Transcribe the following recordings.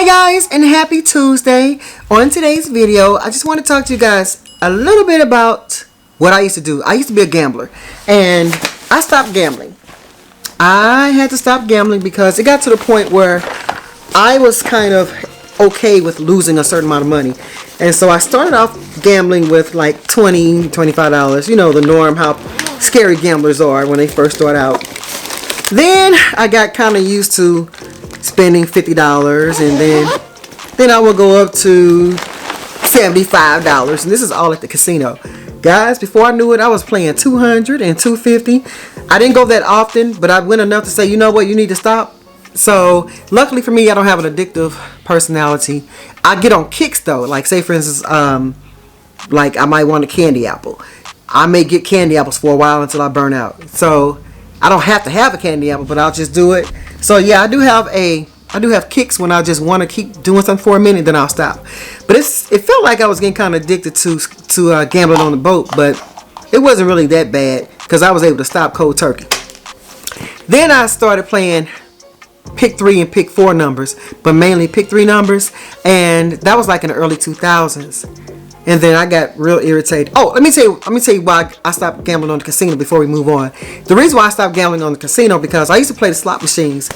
Hi guys, and happy Tuesday. On today's video, I just want to talk to you guys a little bit about what I used to do. I used to be a gambler, and I stopped gambling. I had to stop gambling because it got to the point where I was kind of okay with losing a certain amount of money. And so I started off gambling with like $20, $25. You know the norm, how scary gamblers are when they first start out. Then I got kind of used to spending $50, and then I would go up to $75, and this is all at the casino. Guys, before I knew it, I was playing $200 and $250. I didn't go that often, but I went enough to say, you know what, you need to stop. So luckily for me, I don't have an addictive personality. I get on kicks though, like say for instance, like I might want a candy apple. I may get candy apples for a while until I burn out. So I don't have to have a candy apple, but I'll just do it. So yeah, I do have kicks when I just want to keep doing something for a minute, then I'll stop. But it felt like I was getting kind of addicted to gambling on the boat, but it wasn't really that bad because I was able to stop cold turkey. Then I started playing pick 3 and pick 4 numbers, but mainly pick 3 numbers, and that was like in the early 2000s. And then I got real irritated. Oh, let me tell you why I stopped gambling on the casino before we move on. The reason why I stopped gambling on the casino because I used to play the slot machines,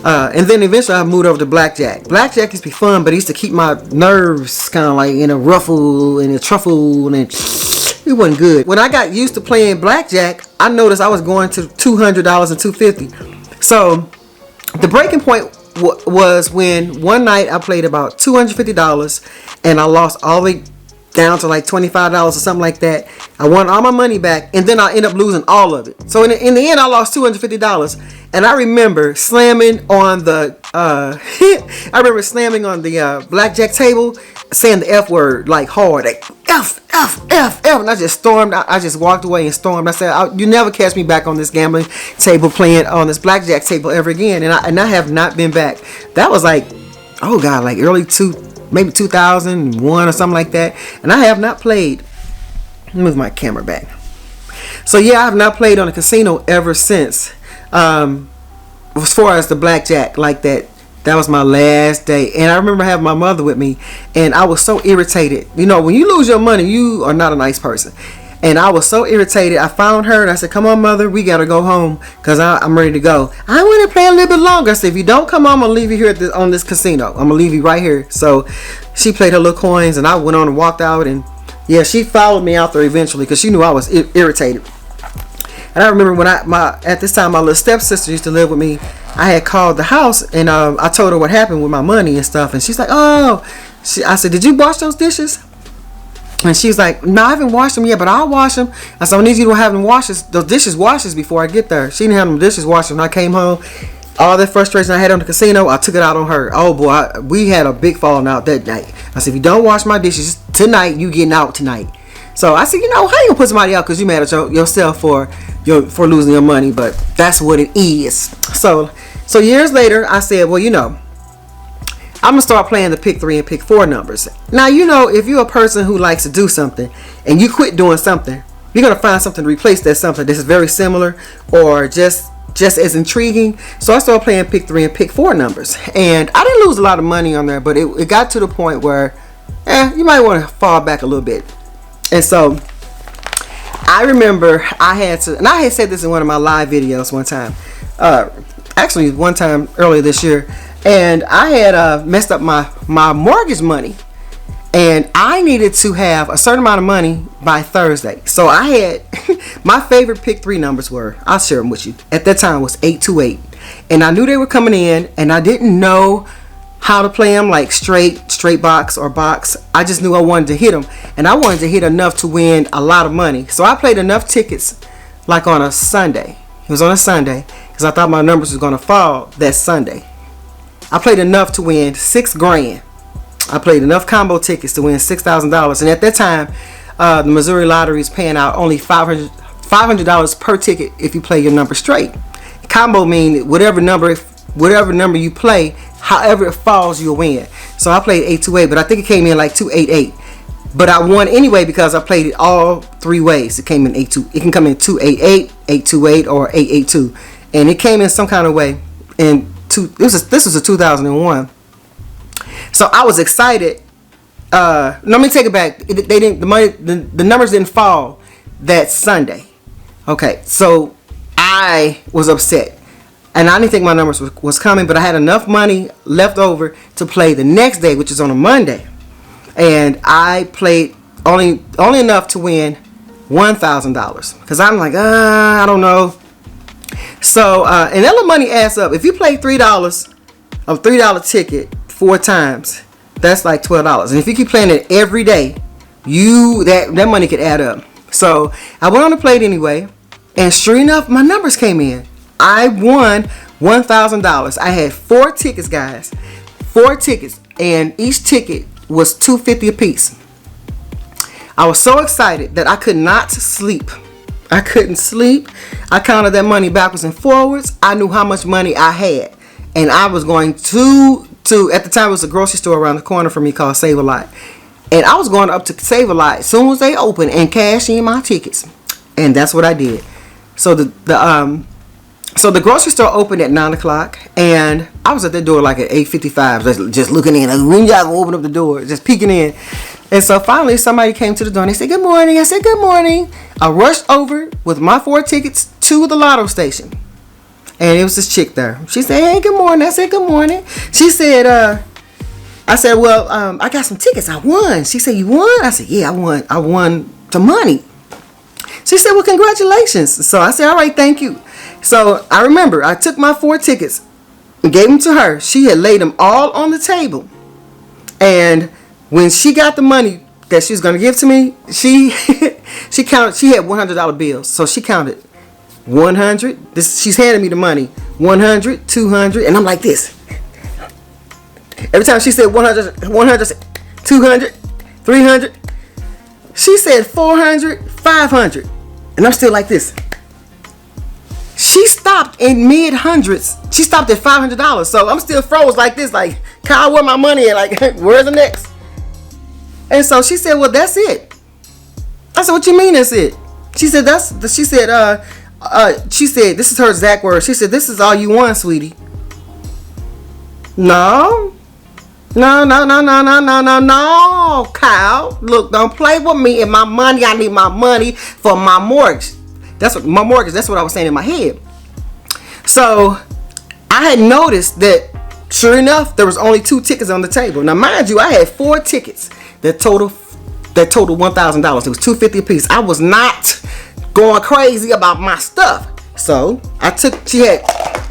and then eventually I moved over to blackjack. Blackjack used to be fun, but it used to keep my nerves kind of like in a ruffle and a truffle, and it wasn't good. When I got used to playing blackjack, I noticed I was going to $200 and $250. So the breaking point was when one night I played about $250, and I lost all the way down to like $25 or something like that. I won all my money back, and then I ended up losing all of it. So in the end, I lost $250, and I remember slamming on the blackjack table, saying the F word like hard, like F, and I just stormed. I just walked away and stormed. I said, "You never catch me back on this gambling table playing on this blackjack table ever again." And I have not been back. That was like, oh God, like maybe 2001 or something like that, and I have not played. Let me move my camera back. So yeah, I have not played on a casino ever since. As far as the blackjack like that, that was my last day. And I remember having my mother with me, and I was so irritated. You know, when you lose your money, you are not a nice person. And I was so irritated. I found her and I said, "Come on, mother, we gotta go home because I'm ready to go. I want to play a little bit longer." I said, "If you don't come home, I'm gonna leave you here on this casino. I'm gonna leave you right here." So she played her little coins, and I went on and walked out. And yeah, she followed me out there eventually because she knew I was irritated. And I remember when at this time my little stepsister used to live with me. I had called the house, and I told her what happened with my money and stuff. And she's like, "Oh," I said, "Did you wash those dishes?" And she's like, "No, I haven't washed them yet, but I'll wash them." I said, "I need you to have them those dishes washes before I get there." She didn't have them dishes washed. When I came home, all that frustration I had on the casino, I took it out on her. Oh boy, we had a big falling out that night. I said, "If you don't wash my dishes tonight, you getting out tonight." So I said, "You know, how you gonna put somebody out because you mad at yourself for losing your money?" But that's what it is. So years later, I said, "Well, you know, I'm going to start playing the pick 3 and pick 4 numbers." Now, you know, if you're a person who likes to do something and you quit doing something, you're going to find something to replace that something that's very similar or just as intriguing. So I started playing pick 3 and pick 4 numbers. And I didn't lose a lot of money on there, but it got to the point where you might want to fall back a little bit. And so I remember I had said this in one of my live videos one time. Actually, one time earlier this year. And I had messed up my mortgage money, and I needed to have a certain amount of money by Thursday. So I had my favorite pick 3 numbers were, I'll share them with you. At that time was 828, and I knew they were coming in, and I didn't know how to play them like straight box or box. I just knew I wanted to hit them, and I wanted to hit enough to win a lot of money. So I played enough tickets like on a Sunday. It was on a Sunday because I thought my numbers was going to fall that Sunday. I played enough to win $6 grand. I played enough combo tickets to win $6,000. And at that time, the Missouri Lottery is paying out only $500 per ticket if you play your number straight. Combo mean whatever number you play, however it falls, you'll win. So I played 828, but I think it came in like 288. But I won anyway because I played it all 3 ways. It came in 82. It can come in 288, 828, or 882, and it came in some kind of way. And this was a 2001. So I was excited. Let me take it back. They didn't. The money. The numbers didn't fall that Sunday. Okay, so I was upset, and I didn't think my numbers was coming, but I had enough money left over to play the next day, which is on a Monday, and I played only enough to win $1,000 because I'm like, I don't know. So and that little money adds up. If you play $3 of $3 ticket 4 times, that's like $12, and if you keep playing it every day, that money could add up. So I went on to play it anyway, and sure enough, my numbers came in. I won $1,000. I had 4 tickets, guys. 4 tickets, and each ticket was $2.50 a piece. I was so excited that I could not sleep. I couldn't sleep. I counted that money backwards and forwards. I knew how much money I had, and I was going to at the time it was a grocery store around the corner from me called Save a Lot. And I was going up to Save a Lot as soon as they opened and cash in my tickets. And that's what I did. So the grocery store opened at 9 o'clock, and I was at the door like at 8:55, just looking in. Like, when y'all gonna open up the door, just peeking in. And so finally somebody came to the door and they said, "Good morning." I said, "Good morning." I rushed over with my 4 tickets to the lotto station. And it was this chick there. She said, "Hey, good morning." I said, "Good morning." She said, I said, "Well, I got some tickets. I won." She said, "You won?" I said, "Yeah, I won some money." She said, "Well, congratulations." So I said, "All right, thank you." So I remember I took my 4 tickets and gave them to her. She had laid them all on the table. And when she got the money that she was going to give to me, she counted. She had $100 bills. So she counted 100. She's handing me the money. 100, 200, and I'm like this. Every time she said 100, 200, 300, she said 400, 500, and I'm still like this. She stopped in mid hundreds. She stopped at $500, so I'm still froze like this, like, Kyle, where my money at? Like, where's the next? And so she said, "Well, that's it." I said, "What you mean that's it?" She said, she said, this is her exact words. She said, "This is all you want, sweetie." No, Kyle. Look, don't play with me and my money. I need my money for my mortgage. That's what I was saying in my head. So I had noticed that, sure enough, there was only 2 tickets on the table. Now, mind you, I had 4 tickets that totaled $1,000. It was $2.50 a piece. I was not going crazy about my stuff. So she had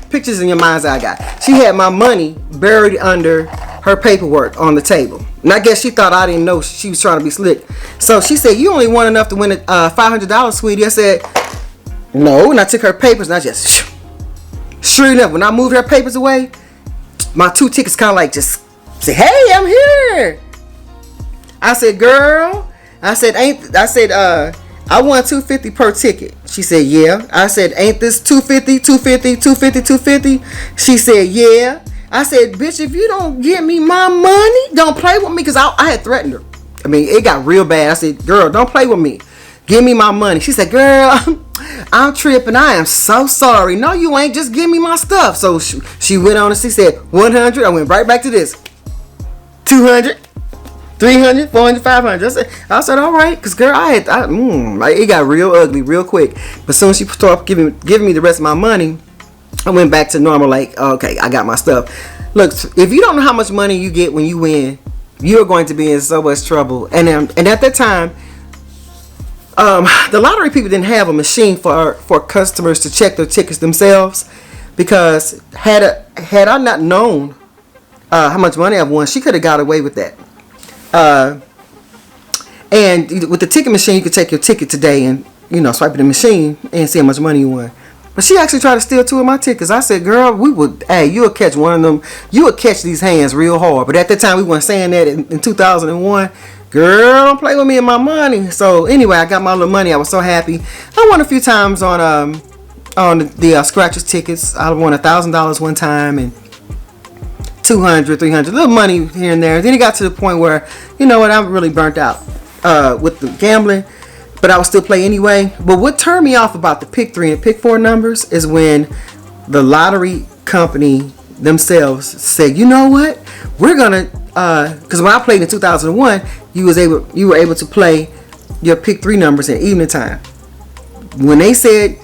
pictures in your mind's eye, guy. She had my money buried under her paperwork on the table. And I guess she thought I didn't know she was trying to be slick. So she said, "You only won enough to win $500, sweetie." I said, "No." And I took her papers and I just, sure enough, when I moved her papers away, my 2 tickets kind of like just say, "Hey, I'm here." I said, "Girl," I said, "I won $2.50 per ticket." She said, "Yeah." I said, "Ain't this $2.50, $2.50, $2.50, $2.50? She said, "Yeah." I said, "Bitch, if you don't give me my money, don't play with me," because I had threatened her. I mean, it got real bad. I said, "Girl, don't play with me. Give me my money." She said, "Girl, I'm tripping. I am so sorry." "No, you ain't. Just give me my stuff." So she went on and she said 100. I went right back to this. 200, 300, 400, 500. I said, "All right," because girl, it got real ugly real quick. But soon as she started giving me the rest of my money, I went back to normal. Like, okay, I got my stuff. Look, if you don't know how much money you get when you win, you're going to be in so much trouble. And at that time, the lottery people didn't have a machine for customers to check their tickets themselves, because had I not known how much money I've won, she could have got away with that. And with the ticket machine, you could take your ticket today and swipe in the machine and see how much money you won. But she actually tried to steal 2 of my tickets. I said, "Girl, you'll catch one of them. You would catch these hands real hard." But at that time, we weren't saying that in 2001. Girl, don't play with me and my money. So anyway, I got my little money. I was so happy. I won a few times on the scratchers tickets. I won $1,000 one time and 200, 300, little money here and there. Then it got to the point where, you know what, I'm really burnt out with the gambling. But I would still play anyway. But what turned me off about the pick 3 and pick 4 numbers is when the lottery company themselves said, "You know what? because when I played in 2001, you were able to play your pick 3 numbers in evening time. When they said,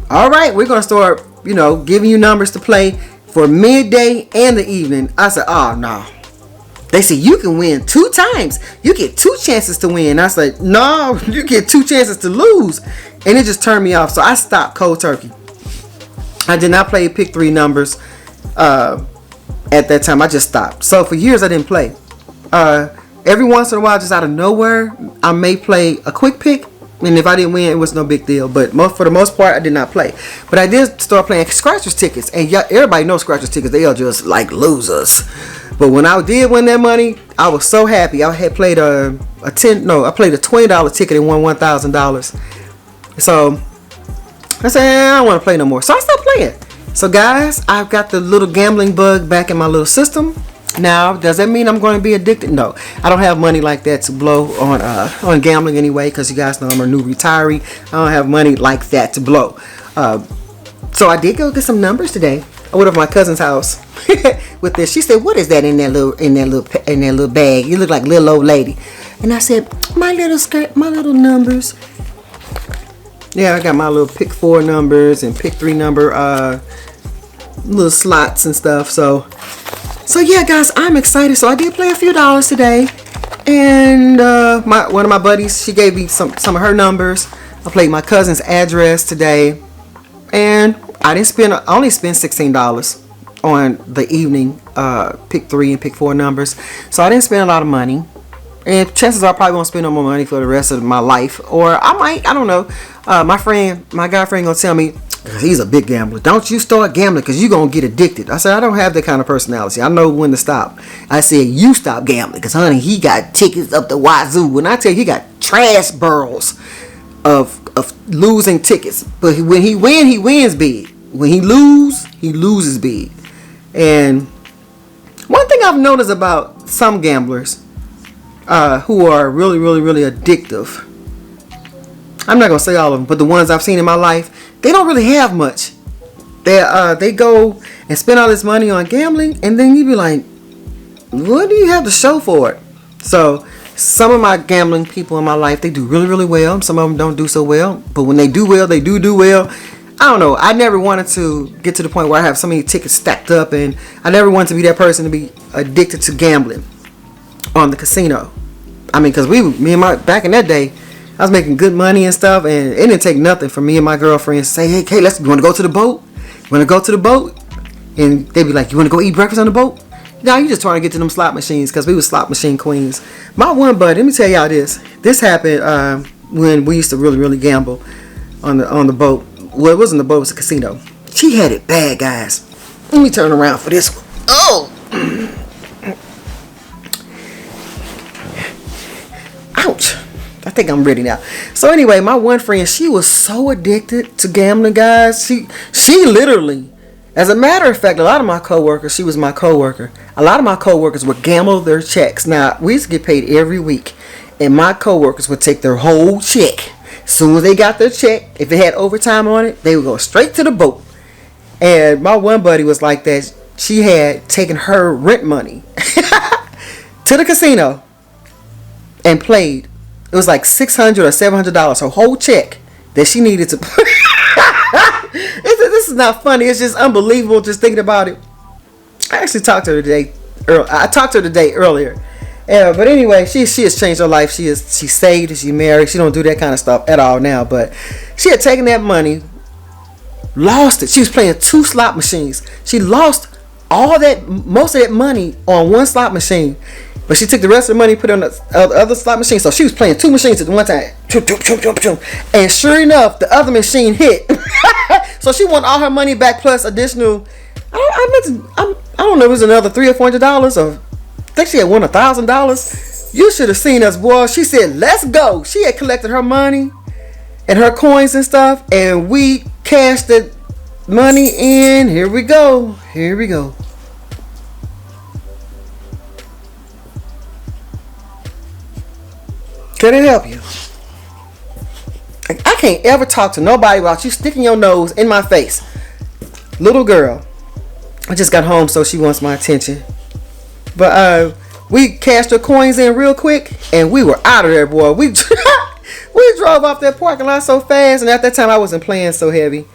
all right, we're gonna start, giving you numbers to play for midday and the evening, I said, oh no. They said you can win 2 times. You get 2 chances to win. I said, no, you get 2 chances to lose. And it just turned me off. So I stopped cold turkey. I did not play pick 3 numbers at that time. I just stopped. So for years I didn't play. Every once in a while, just out of nowhere, I may play a quick pick. And if I didn't win, it was no big deal. But for the most part, I did not play. But I did start playing scratchers tickets. And everybody knows scratchers tickets. They are just like losers. But when I did win that money, I was so happy. I had played I played a $20 ticket and won $1,000. So I said, I don't want to play no more. So I stopped playing. So guys, I've got the little gambling bug back in my little system. Now, does that mean I'm going to be addicted? No, I don't have money like that to blow on gambling anyway, because you guys know I'm a new retiree. I don't have money like that to blow. So I did go get some numbers today. I went over to my cousin's house with this. She said, "What is that in that little bag? You look like a little old lady." And I said, "My little numbers." Yeah, I got my little pick 4 numbers and pick 3 number little slots and stuff. So yeah, guys, I'm excited. So I did play a few dollars today, and one of my buddies, she gave me some of her numbers. I played my cousin's address today, and I only spent $16 on the evening pick 3 and pick 4 numbers. So I didn't spend a lot of money, and chances are I probably won't spend no more money for the rest of my life, or I might. I don't know. My guy friend gonna tell me, he's a big gambler, don't you start gambling because you're going to get addicted. I said, I don't have that kind of personality. I know when to stop. I said, you stop gambling because, honey, he got tickets up the wazoo. When I tell you, he got trash barrels of losing tickets. But when he wins big. When he loses big. And one thing I've noticed about some gamblers who are really, really, really addictive, I'm not going to say all of them, but the ones I've seen in my life, they don't really have much. They go and spend all this money on gambling, and then you be like, what do you have to show for it? So some of my gambling people in my life, they do really, really well. Some of them don't do so well. But when they do well, they do well. I don't know. I never wanted to get to the point where I have so many tickets stacked up, and I never wanted to be that person to be addicted to gambling on the casino. I mean, because back in that day, I was making good money and stuff, and it didn't take nothing for me and my girlfriends to say, hey, Kay, you want to go to the boat? You want to go to the boat? And they'd be like, you want to go eat breakfast on the boat? No, you just trying to get to them slot machines, because we were slot machine queens. My one buddy, let me tell y'all this. This happened when we used to really, really gamble on the boat. Well, it wasn't the boat, it was a casino. She had it bad, guys. Let me turn around for this one. Oh! Ouch. I think I'm ready now. So anyway, my one friend, she was so addicted to gambling, guys. She literally, as a matter of fact, a lot of my coworkers, she was my coworker. A lot of my coworkers would gamble their checks. Now, we used to get paid every week, and my coworkers would take their whole check. As soon as they got their check, if it had overtime on it, they would go straight to the boat. And my one buddy was like that. She had taken her rent money to the casino and played. It was like $600 or $700, her whole check that she needed to. This is not funny. It's just unbelievable just thinking about it. I actually talked to her today. I talked to her today earlier. But anyway, she has changed her life. She's saved. She's married. She don't do that kind of stuff at all now. But she had taken that money, lost it. She was playing 2 slot machines. She lost most of that money on one slot machine. But she took the rest of the money, put it on the other slot machine. So she was playing 2 machines at one time. And sure enough, the other machine hit. So she won all her money back plus additional. I don't know, it was another $300 or $400. Or I think she had won $1,000. You should have seen us, boy. She said, let's go. She had collected her money and her coins and stuff. And we cashed the money in. Here we go. Can it help you? I can't ever talk to nobody without you sticking your nose in my face. Little girl, I just got home, so she wants my attention. But We cashed the coins in real quick, and we were out of there, boy. We we drove off that parking lot so fast, and at that time I wasn't playing so heavy.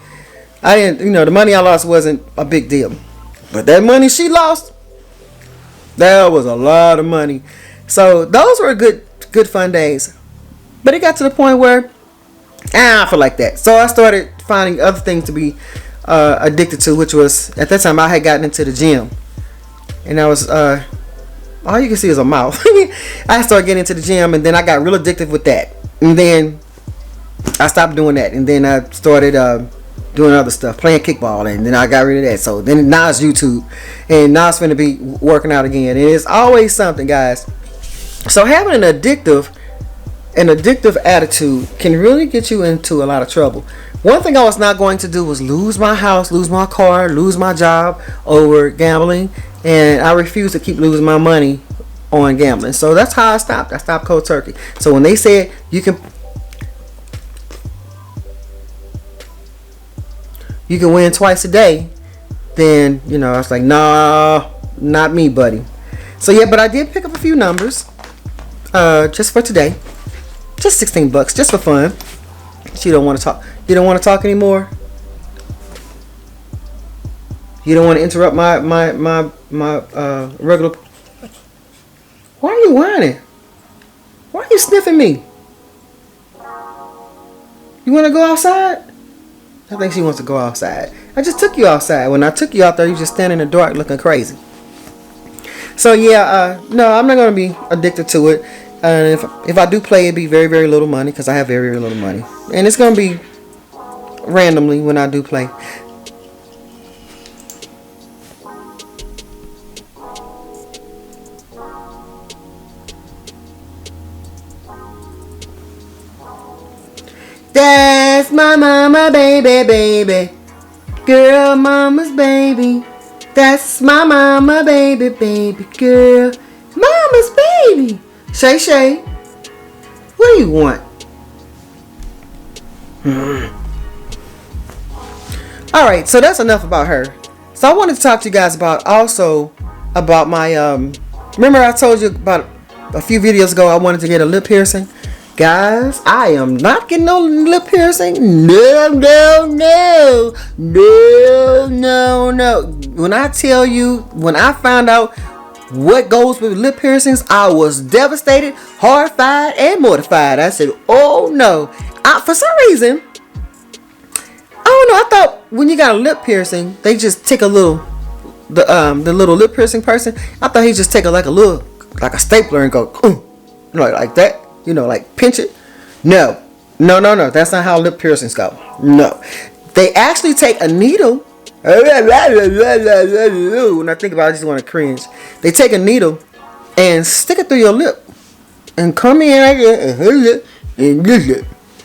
I didn't, you know, the money I lost wasn't a big deal, but that money she lost, that was a lot of money. So those were good fun days. But it got to the point where I feel like that. So I started finding other things to be addicted to, which was, at that time I had gotten into the gym, and I was all you can see is a mouth. I started getting into the gym, and then I got real addicted with that, and then I stopped doing that, and then I started doing other stuff, playing kickball, and then I got rid of that. So then now it's YouTube, and now it's going to be working out again. And it's always something, guys. So having an addictive attitude can really get you into a lot of trouble. One thing I was not going to do was lose my house, lose my car, lose my job over gambling, and I refused to keep losing my money on gambling. So that's how I stopped. I stopped cold turkey. So when they said you can win twice a day, then, you know, I was like, nah, not me, buddy. So yeah, but I did pick up a few numbers just for today. Just $16, just for fun. You don't want to talk. You don't want to talk anymore. You don't want to interrupt my regular. Why are you whining? Why are you sniffing me? You want to go outside? I think she wants to go outside. I just took you outside. When I took you out there, you just standing in the dark looking crazy. So yeah, no, I'm not gonna be addicted to it. If I do play, it'd be very, very little money, because I have very, very little money, and it's gonna be randomly when I do play. That's my mama, baby, baby, girl, mama's baby. That's my mama, baby, baby, girl, mama's baby. Shay Shay, what do you want? Alright, so that's enough about her. So I wanted to talk to you guys about my remember I told you about a few videos ago I wanted to get a lip piercing? Guys, I am not getting no lip piercing. No. When I tell you, when I found out what goes with lip piercings, I was devastated, horrified, and mortified. I said, oh no. For some reason, I don't know, I thought when you got a lip piercing, they just take the little lip piercing person, I thought he just take like a stapler and go, like that, you know, like pinch it. No, that's not how lip piercings go. No, they actually take a needle. When I think about it, I just want to cringe. They take a needle and stick it through your lip and come in and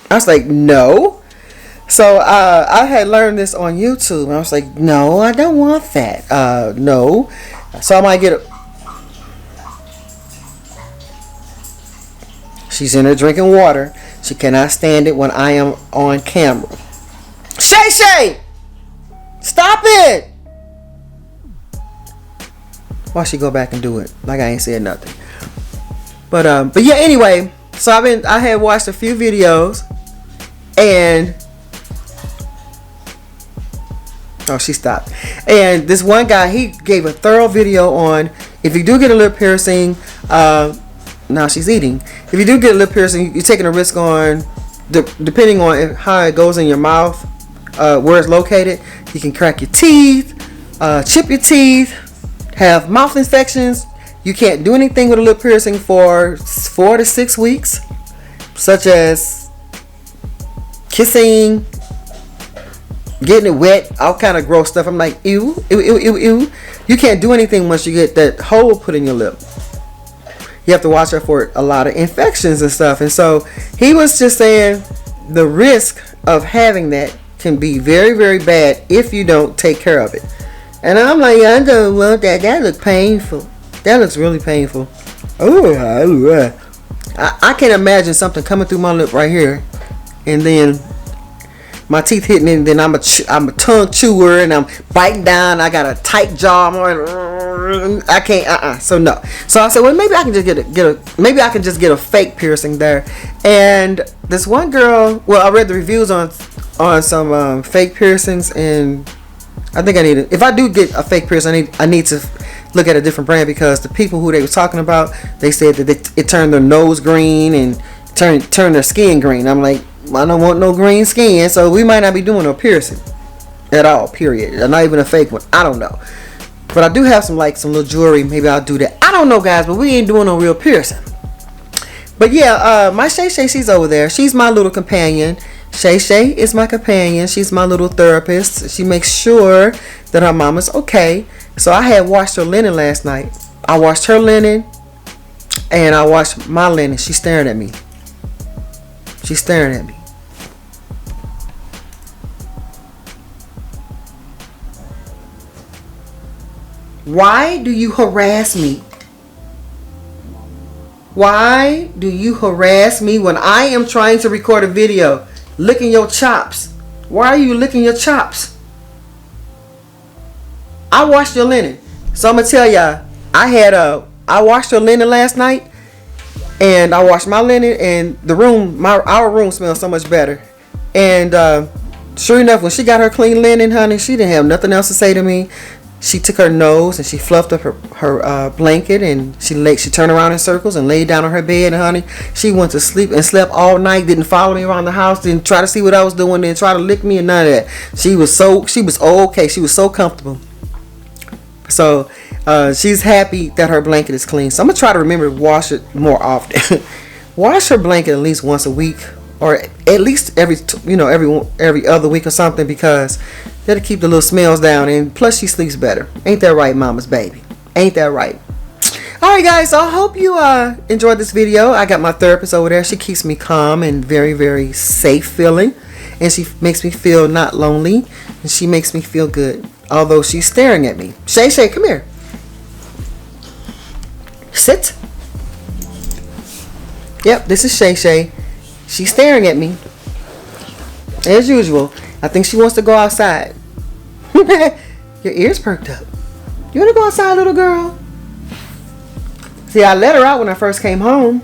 I was like, no. So I had learned this on YouTube. I was like, no, I don't want that. No. So I might get a. She's in there drinking water. She cannot stand it when I am on camera. Shay Shay! Stop it! Why she go back and do it like I ain't said nothing? But yeah, anyway, so I had watched a few videos, and she stopped. And this one guy, he gave a thorough video on if you do get a lip piercing. Now she's eating. If you do get a lip piercing, you're taking a risk on depending on how it goes in your mouth, where it's located. You can crack your teeth, chip your teeth, have mouth infections. You can't do anything with a lip piercing for 4 to 6 weeks, such as kissing, getting it wet, all kind of gross stuff. I'm like, ew. You can't do anything once you get that hole put in your lip. You have to watch out for a lot of infections and stuff. And so he was just saying the risk of having that can be very, very bad if you don't take care of it. And I'm like, I don't want that. That looks painful. That looks really painful. I can't imagine something coming through my lip right here, and then my teeth hitting, and then I'm a tongue chewer, and I'm biting down. I got a tight jaw. I can't. So no. So I said, well, maybe I can just get a fake piercing there. And this one girl, well, I read the reviews on some fake piercings, and I think I need it. If I do get a fake piercing, I need to look at a different brand, because the people who they were talking about, they said that it turned their nose green and turn their skin green. I'm like, I don't want no green skin, so we might not be doing a piercing at all, period. Not even a fake one. I don't know. But I do have some little jewelry. Maybe I'll do that. I don't know, guys, but we ain't doing no real piercing. But yeah, my Shay Shay, she's over there. She's my little companion. Shay Shay is my companion. She's my little therapist. She makes sure that her mama's okay. So I had washed her linen last night. I washed her linen, and I washed my linen. She's staring at me. She's staring at me. Why do you harass me? Why do you harass me when I am trying to record a video? Licking your chops. Why are you licking your chops? I washed your linen. So I'm gonna tell y'all, I washed your linen last night, and I washed my linen, and our room smells so much better. And sure enough, when she got her clean linen, honey, she didn't have nothing else to say to me. She took her nose and she fluffed up her blanket, and she turned around in circles and laid down on her bed, and honey, she went to sleep and slept all night. Didn't follow me around the house, didn't try to see what I was doing, didn't try to lick me, and none of that. She was okay. She was so comfortable. So she's happy that her blanket is clean. So I'm gonna try to remember to wash it more often. Wash her blanket at least once a week, or at least every other week or something, because that'll keep the little smells down, and plus she sleeps better. Ain't that right, mama's baby? Ain't that right? Alright, guys, so I hope you enjoyed this video. I got my therapist over there. She keeps me calm and very, very safe feeling, and she makes me feel not lonely, and she makes me feel good, although she's staring at me. Shay Shay, come here. Sit. Yep, this is Shay Shay. She's staring at me as usual. I think she wants to go outside. Your ears perked up. You want to go outside, little girl? See, I let her out when I first came home,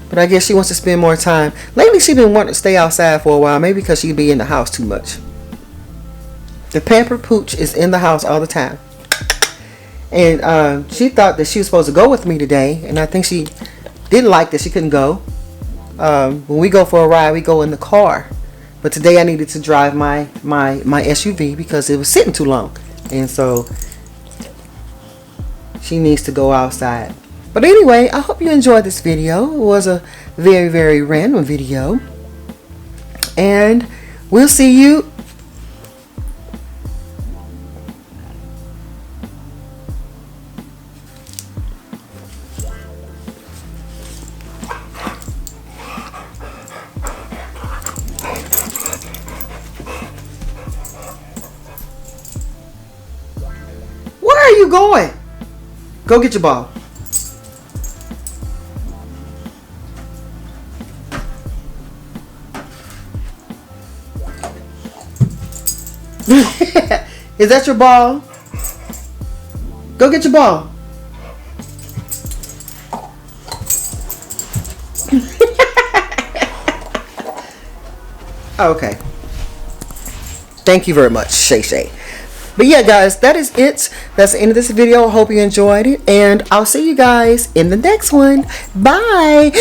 but I guess she wants to spend more time. Lately, she's been wanting to stay outside for a while, maybe because she'd be in the house too much. The pampered pooch is in the house all the time. And she thought that she was supposed to go with me today, and I think she didn't like that she couldn't go. When we go for a ride, we go in the car. But today I needed to drive my SUV because it was sitting too long. And so she needs to go outside. But anyway, I hope you enjoyed this video. It was a very, very random video. And we'll see you. Where are you going? Go get your ball. Is that your ball? Go get your ball. Okay. Thank you very much, Shay Shay. But yeah, guys, that is it. That's the end of this video. I hope you enjoyed it, and I'll see you guys in the next one. Bye.